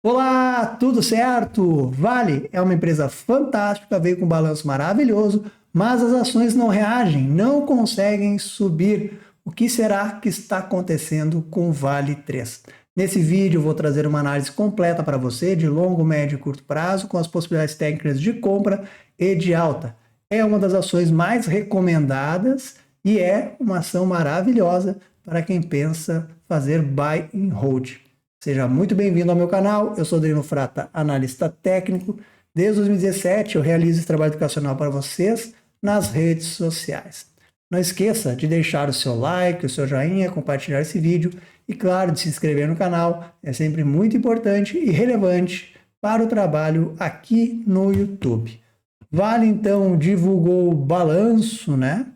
Olá, tudo certo? Vale é uma empresa fantástica, veio com um balanço maravilhoso, mas as ações não reagem, não conseguem subir. O que será que está acontecendo com o Vale 3? Nesse vídeo eu vou trazer uma análise completa para você de longo, médio e curto prazo, com as possibilidades técnicas de compra e de alta. É uma das ações mais recomendadas e é uma ação maravilhosa para quem pensa fazer buy and hold. Seja muito bem-vindo ao meu canal, eu sou Adriano Frata, analista técnico. Desde 2017 eu realizo esse trabalho educacional para vocês nas redes sociais. Não esqueça de deixar o seu like, o seu joinha, compartilhar esse vídeo e, claro, de se inscrever no canal. É sempre muito importante e relevante para o trabalho aqui no YouTube. Vale, então, divulgou o balanço, né?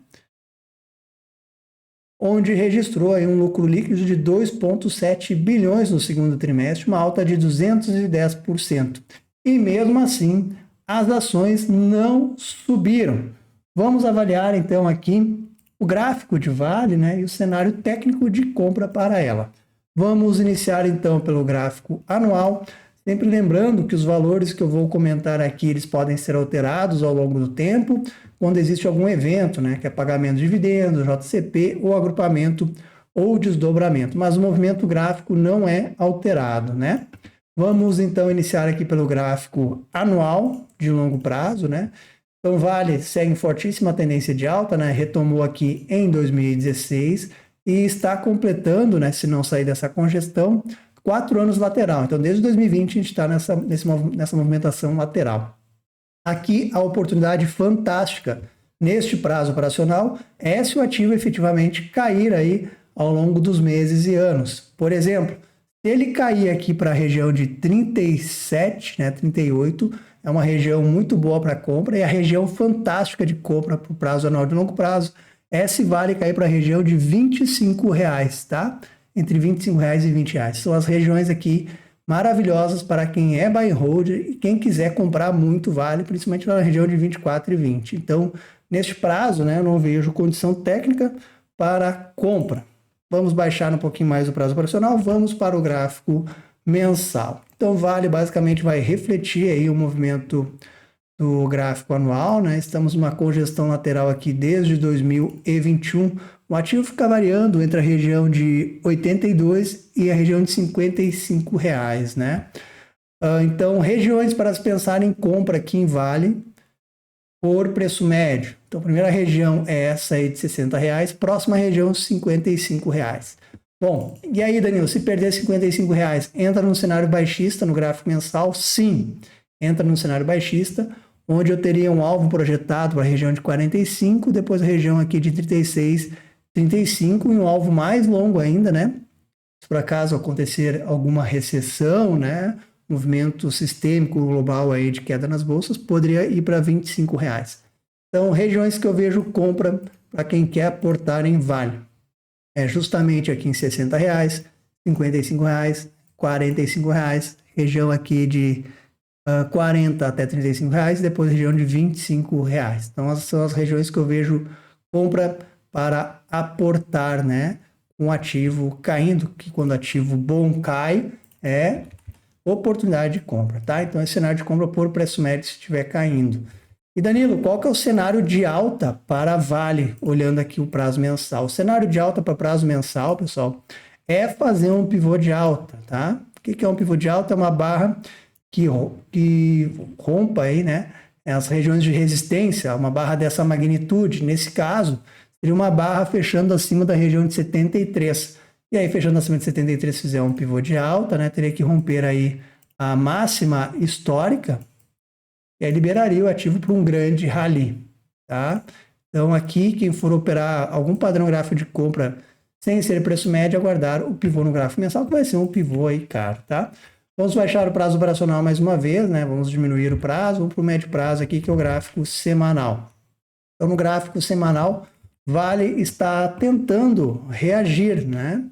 Onde registrou aí um lucro líquido de 2,7 bilhões no segundo trimestre, uma alta de 210%. E mesmo assim, as ações não subiram. Vamos avaliar então aqui o gráfico de Vale, né, e o cenário técnico de compra para ela. Vamos iniciar então pelo gráfico anual, sempre lembrando que os valores que eu vou comentar aqui, eles podem ser alterados ao longo do tempo, quando existe algum evento, né, que é pagamento de dividendos, JCP, ou agrupamento ou desdobramento, mas o movimento gráfico não é alterado, né? Vamos então iniciar aqui pelo gráfico anual de longo prazo, né? Então Vale segue em fortíssima tendência de alta, né? Retomou aqui em 2016 e está completando, né, se não sair dessa congestão, 4 anos lateral. Então desde 2020 a gente está nessa movimentação lateral. Aqui a oportunidade fantástica neste prazo operacional é se o ativo efetivamente cair aí ao longo dos meses e anos. Por exemplo, se ele cair aqui para a região de 37, né, 38, é uma região muito boa para compra e a região fantástica de compra para o prazo anual de longo prazo é se Vale cair para a região de R$25, tá? Entre R$25 e R$20. São as regiões aqui maravilhosas para quem é buy and hold e quem quiser comprar muito Vale, principalmente na região de 24 e 20. Então, neste prazo, né, eu não vejo condição técnica para compra. Vamos baixar um pouquinho mais o prazo operacional, vamos para o gráfico mensal. Então, Vale basicamente vai refletir aí o movimento do gráfico anual, né? Estamos numa congestão lateral aqui desde 2021. O ativo fica variando entre a região de 82 e a região de R$55, né? Então, regiões para se pensar em compra aqui em Vale por preço médio. Então, a primeira região é essa aí de R$60, próxima região R$55. Bom, e aí, Danilo, se perder R$55, entra no cenário baixista no gráfico mensal? Sim, entra no cenário baixista, onde eu teria um alvo projetado para a região de 45, depois a região aqui de 36, 35 e um alvo mais longo ainda, né? Se por acaso acontecer alguma recessão, né? Movimento sistêmico global aí de queda nas bolsas, poderia ir para R$25. Então, regiões que eu vejo compra para quem quer aportar em Vale. É justamente aqui em R$60, R$55, R$45, região aqui de 40 até R$35, depois região de R$25. Então, essas são as regiões que eu vejo compra para aportar, né? Um ativo caindo, que quando ativo bom cai, é oportunidade de compra, tá? Então, é cenário de compra por preço médio se estiver caindo. E Danilo, qual que é o cenário de alta para Vale, olhando aqui o prazo mensal? O cenário de alta para prazo mensal, pessoal, é fazer um pivô de alta, tá? O que é um pivô de alta? É uma barra que rompa aí, né, as regiões de resistência, uma barra dessa magnitude. Nesse caso, seria uma barra fechando acima da região de 73. E aí, fechando acima de 73, se fizer um pivô de alta, né, teria que romper aí a máxima histórica, e aí liberaria o ativo para um grande rally, tá? Então, aqui, quem for operar algum padrão gráfico de compra sem ser preço médio, aguardar o pivô no gráfico mensal, que vai ser um pivô aí caro, tá? Vamos baixar o prazo operacional mais uma vez, né? Vamos diminuir o prazo, vamos para o médio prazo aqui, que é o gráfico semanal. Então, no gráfico semanal, Vale está tentando reagir, né?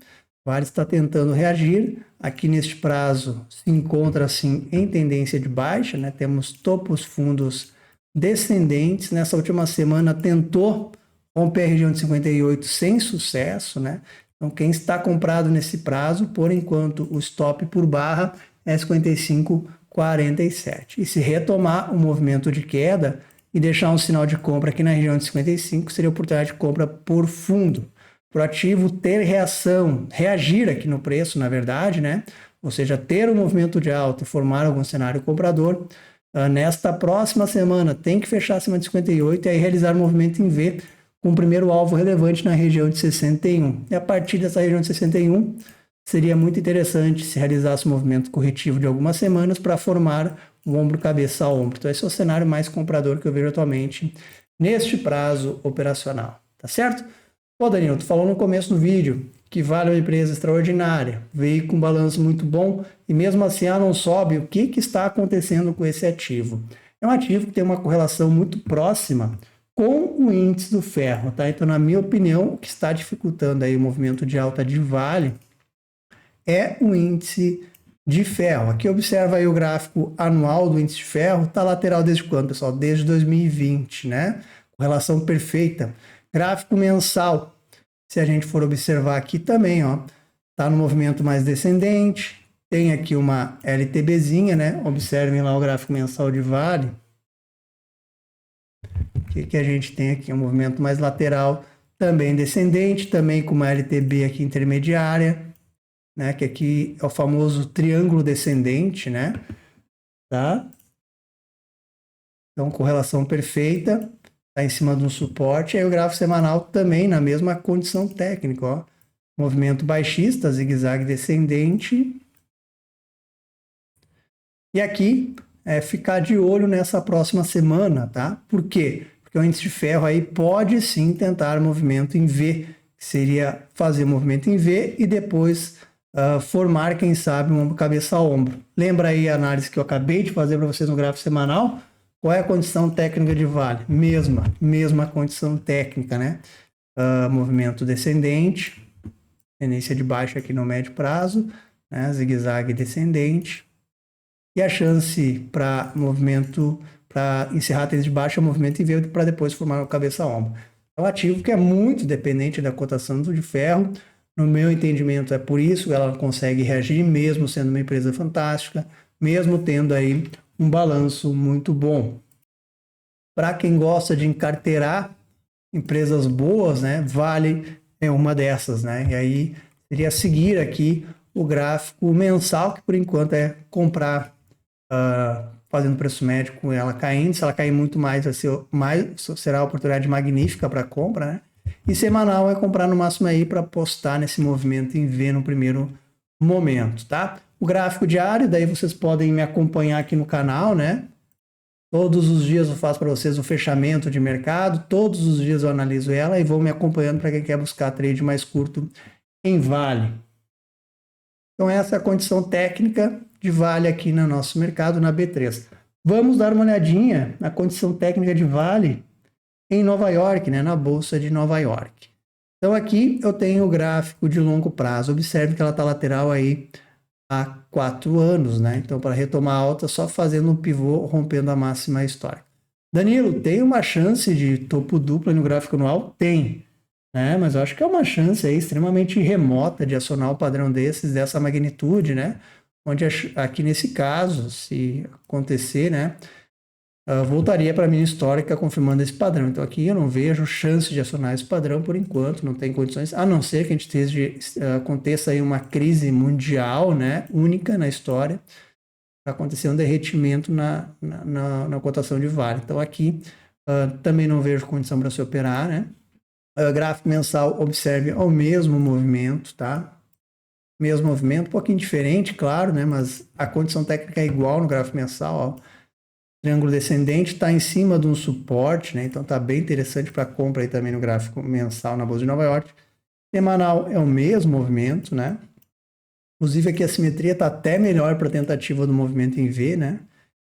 Vale está tentando reagir. Aqui neste prazo se encontra assim em tendência de baixa, né? Temos topos fundos descendentes. Nessa última semana tentou romper a região de 58 sem sucesso, né? Então, quem está comprado nesse prazo, por enquanto, o stop por barra é 55,47. E se retomar o movimento de queda e deixar um sinal de compra aqui na região de 55, seria oportunidade de compra por fundo. Para o ativo ter reação, reagir aqui no preço, na verdade, né? Ou seja, ter um movimento de alta e formar algum cenário comprador, nesta próxima semana tem que fechar acima de 58 e aí realizar um movimento em V com o primeiro alvo relevante na região de 61. E a partir dessa região de 61, seria muito interessante se realizasse um movimento corretivo de algumas semanas para formar um ombro cabeça a ombro. Então esse é o cenário mais comprador que eu vejo atualmente neste prazo operacional, tá certo? Pô, Danilo, tu falou no começo do vídeo que Vale é uma empresa extraordinária, veio com um balanço muito bom e mesmo assim ela não sobe. O que está acontecendo com esse ativo? É um ativo que tem uma correlação muito próxima com o índice do ferro, tá? Então, na minha opinião, o que está dificultando aí o movimento de alta de Vale é o índice de ferro. Aqui observa aí o gráfico anual do índice de ferro, tá lateral desde quando, pessoal? Desde 2020, né? Correlação perfeita. Gráfico mensal, se a gente for observar aqui também, ó, tá no movimento mais descendente, tem aqui uma LTBzinha, né? Observem lá o gráfico mensal de Vale. O que a gente tem aqui? Um movimento mais lateral, também descendente, também com uma LTB aqui intermediária, né? Que aqui é o famoso triângulo descendente, né? Tá? Então, correlação perfeita. Está em cima de um suporte, aí o gráfico semanal também na mesma condição técnica, ó. Movimento baixista, zigue-zague descendente. E aqui ficar de olho nessa próxima semana, tá? Por quê? Porque o índice de ferro aí pode sim tentar movimento em V, que seria fazer movimento em V e depois formar, quem sabe, um ombro cabeça a ombro. Lembra aí a análise que eu acabei de fazer para vocês no gráfico semanal? Qual é a condição técnica de Vale? Mesma condição técnica, né? Movimento descendente, tendência de baixa aqui no médio prazo, né? Zigue-zague descendente. E a chance para movimento, para encerrar a tendência de baixa, é movimento em V para depois formar o cabeça a ombro. É um ativo que é muito dependente da cotação de ferro. No meu entendimento, é por isso que ela consegue reagir, mesmo sendo uma empresa fantástica, mesmo tendo aí um balanço muito bom. Para quem gosta de encarteirar empresas boas, né, Vale é uma dessas, né? E aí seria seguir aqui o gráfico mensal, que por enquanto é comprar fazendo preço médio com ela caindo. Se ela cair muito mais, será uma oportunidade magnífica para compra, né? E semanal é comprar no máximo aí para apostar nesse movimento em V no primeiro momento, tá? O gráfico diário, daí vocês podem me acompanhar aqui no canal, né? Todos os dias eu faço para vocês o fechamento de mercado, todos os dias eu analiso ela e vou me acompanhando para quem quer buscar trade mais curto em Vale. Então essa é a condição técnica de Vale aqui no nosso mercado, na B3. Vamos dar uma olhadinha na condição técnica de Vale em Nova York, né? Na Bolsa de Nova York. Então aqui eu tenho o gráfico de longo prazo. Observe que ela está lateral aí há 4 anos, né? Então, para retomar a alta, só fazendo um pivô, rompendo a máxima histórica. Danilo, tem uma chance de topo duplo no gráfico anual? Tem, né? Mas eu acho que é uma chance aí extremamente remota de acionar um padrão dessa magnitude, né? Onde aqui nesse caso, se acontecer, né? Voltaria para a minha histórica confirmando esse padrão. Então aqui eu não vejo chance de acionar esse padrão por enquanto, não tem condições, a não ser que a gente aconteça aí uma crise mundial, né, única na história, para acontecer um derretimento na cotação de Vale. Então aqui também não vejo condição para se operar, né? Gráfico mensal, observe o mesmo movimento, tá? Mesmo movimento, um pouquinho diferente, claro, né? Mas a condição técnica é igual no gráfico mensal, ó. Triângulo descendente está em cima de um suporte, né? Então está bem interessante para compra aí também no gráfico mensal na Bolsa de Nova York. Semanal é o mesmo movimento, né? Inclusive aqui a simetria está até melhor para a tentativa do movimento em V, né?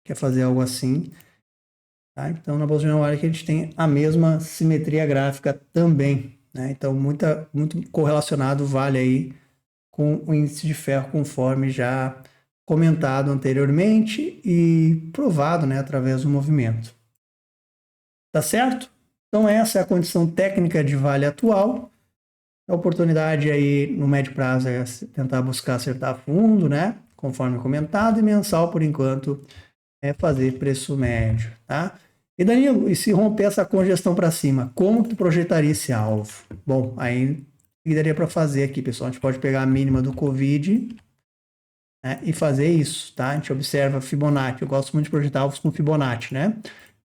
Quer fazer algo assim. Tá? Então na Bolsa de Nova York a gente tem a mesma simetria gráfica também, né? Então muito correlacionado Vale aí com o índice de ferro, conforme já comentado anteriormente e provado, né, através do movimento. Tá certo? Então essa é a condição técnica de Vale atual. A oportunidade aí no médio prazo é tentar buscar acertar fundo, né? conforme comentado, e mensal, por enquanto, é fazer preço médio, tá? E Danilo, e se romper essa congestão para cima, como que tu projetaria esse alvo? Bom, aí daria para fazer aqui, pessoal. A gente pode pegar a mínima do Covid, né, e fazer isso, tá? A gente observa Fibonacci. Eu gosto muito de projetar alvos com Fibonacci, né?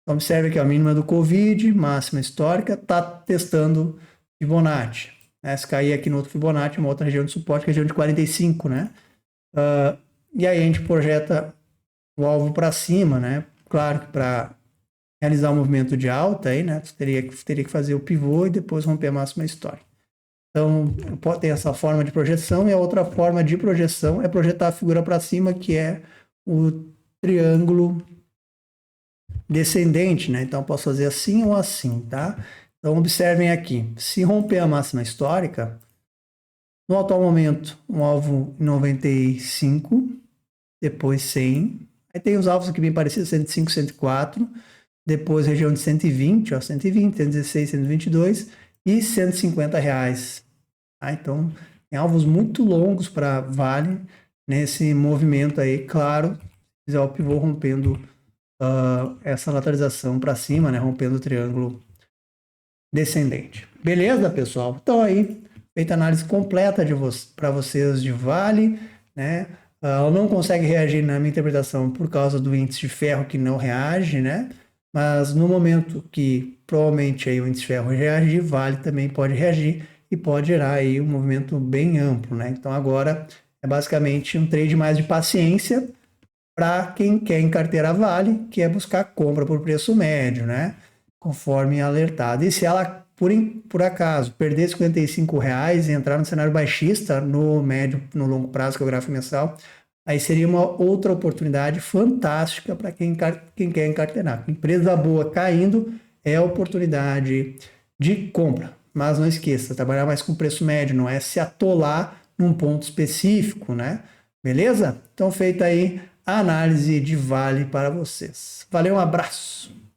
Então, observe aqui a mínima do Covid, máxima histórica, tá testando Fibonacci. Né? Se cair aqui no outro Fibonacci, uma outra região de suporte, que é a região de 45, né? E aí a gente projeta o alvo para cima, né? Claro que para realizar o movimento de alta, aí, né? Teria que fazer o pivô e depois romper a máxima histórica. Então, pode ter essa forma de projeção, e a outra forma de projeção é projetar a figura para cima, que é o triângulo descendente, né? Então, posso fazer assim ou assim, tá? Então, observem aqui. Se romper a máxima histórica, no atual momento, um alvo em 95, depois 100. Aí tem os alvos aqui bem parecidos, 105, 104. Depois região de 120, ó, 120, 116, 122 e 150 reais. Tá? Então, tem alvos muito longos para Vale nesse movimento aí, claro, se fizer o pivô rompendo essa lateralização para cima, né, rompendo o triângulo descendente. Beleza, pessoal? Então aí, feita a análise completa para vocês de Vale, né? Ela não consegue reagir na minha interpretação por causa do índice de ferro que não reage, né? Mas no momento que provavelmente aí o índice de ferro reagir, Vale também pode reagir e pode gerar aí um movimento bem amplo, né? Então agora é basicamente um trade mais de paciência para quem quer em carteira Vale, que é buscar compra por preço médio, né? Conforme alertado. E se ela, por acaso, perder R$ 55 e entrar no cenário baixista no médio, no longo prazo, que é o gráfico mensal, aí seria uma outra oportunidade fantástica para quem quer encarteirar. Empresa boa caindo é oportunidade de compra. Mas não esqueça, trabalhar mais com preço médio, não é se atolar num ponto específico, né? Beleza? Então, feita aí a análise de Vale para vocês. Valeu, um abraço!